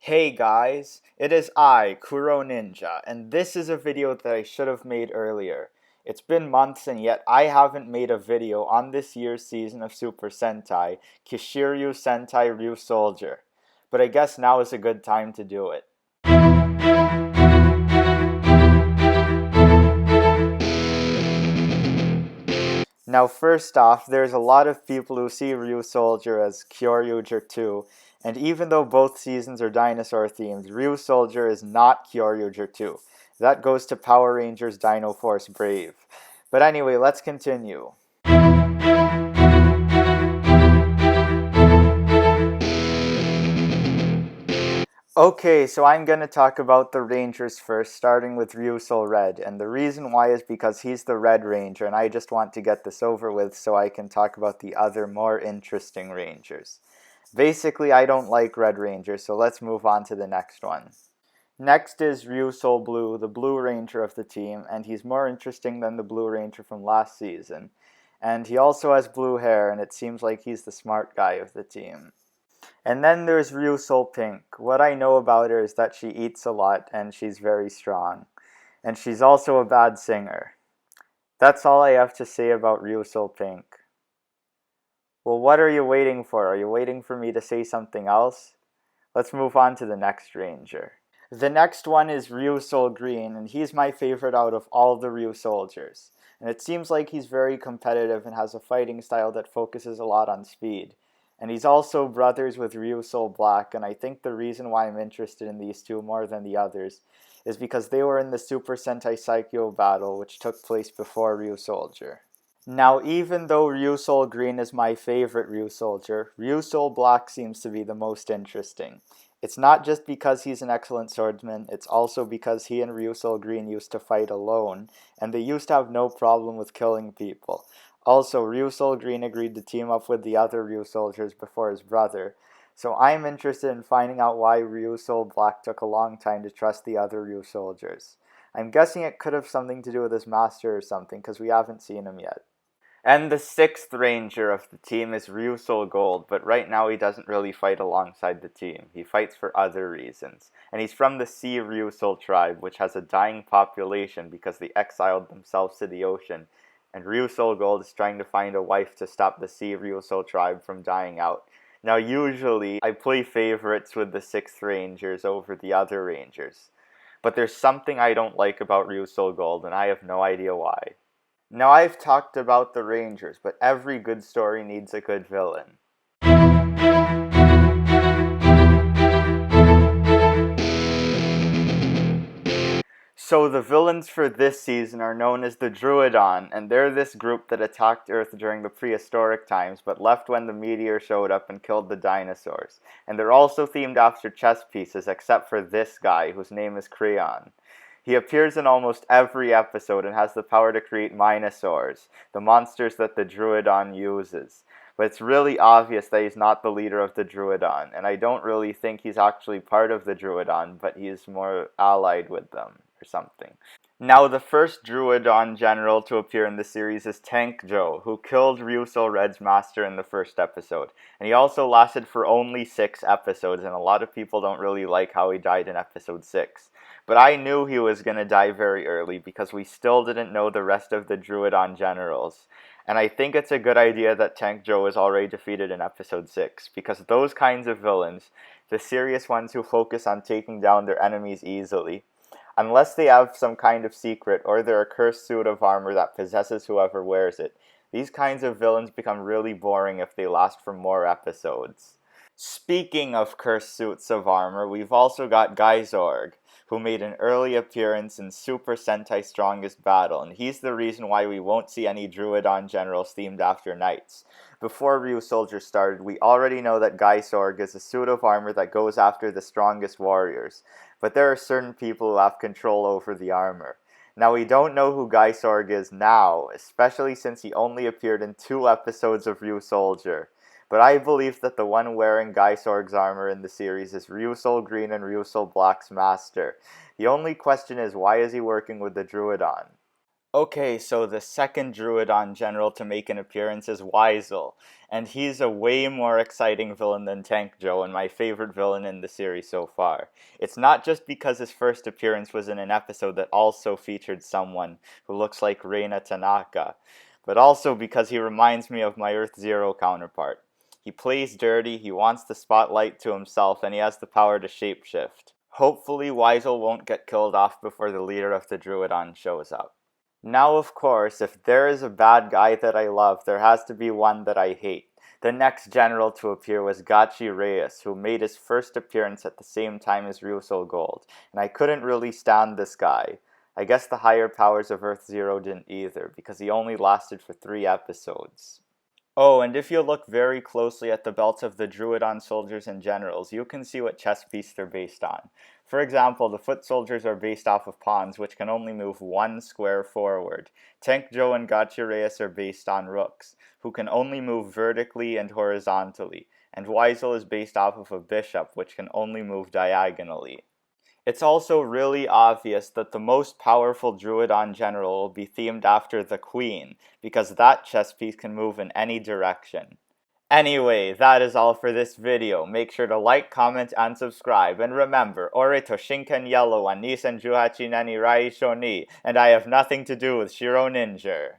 Hey guys, it is I, Kuroninja, and this is a video that I should have made earlier. It's been months and yet I haven't made a video on this year's season of Super Sentai, Kishiryu Sentai Ryusoulger. But I guess now is a good time to do it. Now first off, there's a lot of people who see Ryusoulger as Kyoryuger 2, and even though both seasons are dinosaur themed, Ryusoulger is not Kyoryuger 2. That goes to Power Rangers Dino Force Brave. But anyway, let's continue. Okay, so I'm going to talk about the Rangers first, starting with Ryusoul Red, and the reason why is because he's the Red Ranger, and I just want to get this over with so I can talk about the other more interesting Rangers. Basically, I don't like Red Rangers, so let's move on to the next one. Next is Ryusoul Blue, the Blue Ranger of the team, and he's more interesting than the Blue Ranger from last season. And he also has blue hair, and it seems like he's the smart guy of the team. And then there's Ryusoul Pink. What I know about her is that she eats a lot and she's very strong. And she's also a bad singer. That's all I have to say about Ryusoul Pink. Well, what are you waiting for? Are you waiting for me to say something else? Let's move on to the next ranger. The next one is Ryusoul Green, and he's my favorite out of all the Ryusoulgers. And it seems like he's very competitive and has a fighting style that focuses a lot on speed. And he's also brothers with Ryusoul Black, and I think the reason why I'm interested in these two more than the others is because they were in the Super Sentai Saikyo battle, which took place before Ryusoulger. Now, even though Ryusoul Green is my favorite Ryusoulger, Ryusoul Black seems to be the most interesting. It's not just because he's an excellent swordsman, it's also because he and Ryusoul Green used to fight alone, and they used to have no problem with killing people. Also, Ryusoul Green agreed to team up with the other Ryusoulgers before his brother, so I'm interested in finding out why Ryusoul Black took a long time to trust the other Ryusoulgers. I'm guessing it could have something to do with his master or something, because we haven't seen him yet. And the sixth ranger of the team is Ryusoul Gold, but right now he doesn't really fight alongside the team. He fights for other reasons. And he's from the Sea Ryusoul tribe, which has a dying population because they exiled themselves to the ocean. And Ryusoul Gold is trying to find a wife to stop the Sea Ryusoul tribe from dying out. Now usually, I play favorites with the sixth rangers over the other rangers. But there's something I don't like about Ryusoul Gold, and I have no idea why. Now I've talked about the Rangers, but every good story needs a good villain. So the villains for this season are known as the Druidon, and they're this group that attacked Earth during the prehistoric times, but left when the meteor showed up and killed the dinosaurs. And they're also themed after chess pieces, except for this guy, whose name is Crayon. He appears in almost every episode and has the power to create Minosaurs, the monsters that the Druidon uses. But it's really obvious that he's not the leader of the Druidon, and I don't really think he's actually part of the Druidon, but he's more allied with them, or something. Now, the first Druidon general to appear in the series is Tank Joe, who killed Ryusoul Red's master in the first episode. And he also lasted for only 6 episodes, and a lot of people don't really like how he died in episode 6. But I knew he was going to die very early because we still didn't know the rest of the Druidon generals. And I think it's a good idea that Tank Joe is already defeated in episode 6, because those kinds of villains, the serious ones who focus on taking down their enemies easily, unless they have some kind of secret or they're a cursed suit of armor that possesses whoever wears it, these kinds of villains become really boring if they last for more episodes. Speaking of cursed suits of armor, we've also got Ryusoulger, who made an early appearance in Super Sentai Strongest Battle, and he's the reason why we won't see any Druidon generals themed after knights. Before Ryusoulger started, we already know that Ryusoulger is a suit of armor that goes after the strongest warriors, but there are certain people who have control over the armor. Now, we don't know who Ryusoulger is now, especially since he only appeared in 2 episodes of Ryusoulger. But I believe that the one wearing Ryusoulger's armor in the series is Ryusoul Green and Ryusoul Black's master. The only question is, why is he working with the Druidon? Okay, so the second Druidon general to make an appearance is Ryusoulger, and he's a way more exciting villain than Tank Joe and my favorite villain in the series so far. It's not just because his first appearance was in an episode that also featured someone who looks like Reina Tanaka, but also because he reminds me of my Earth Zero counterpart. He plays dirty, he wants the spotlight to himself, and he has the power to shapeshift. Hopefully, Ryusoulger won't get killed off before the leader of the Druidon shows up. Now, of course, if there is a bad guy that I love, there has to be one that I hate. The next general to appear was Gachi Reyes, who made his first appearance at the same time as Ryusoulger, and I couldn't really stand this guy. I guess the higher powers of Earth Zero didn't either, because he only lasted for 3 episodes. Oh, and if you look very closely at the belts of the Druidon soldiers and generals, you can see what chess piece they're based on. For example, the foot soldiers are based off of pawns, which can only move 1 square forward. Tank Joe and Gachi Reyes are based on rooks, who can only move vertically and horizontally, and Ryusoulger is based off of a bishop, which can only move diagonally. It's also really obvious that the most powerful Druidon general will be themed after the Queen, because that chess piece can move in any direction. Anyway, that is all for this video. Make sure to like, comment, and subscribe. And remember, Ore to Shinken Yellow wa 2018年に来翔に, and I have nothing to do with Kuroninja.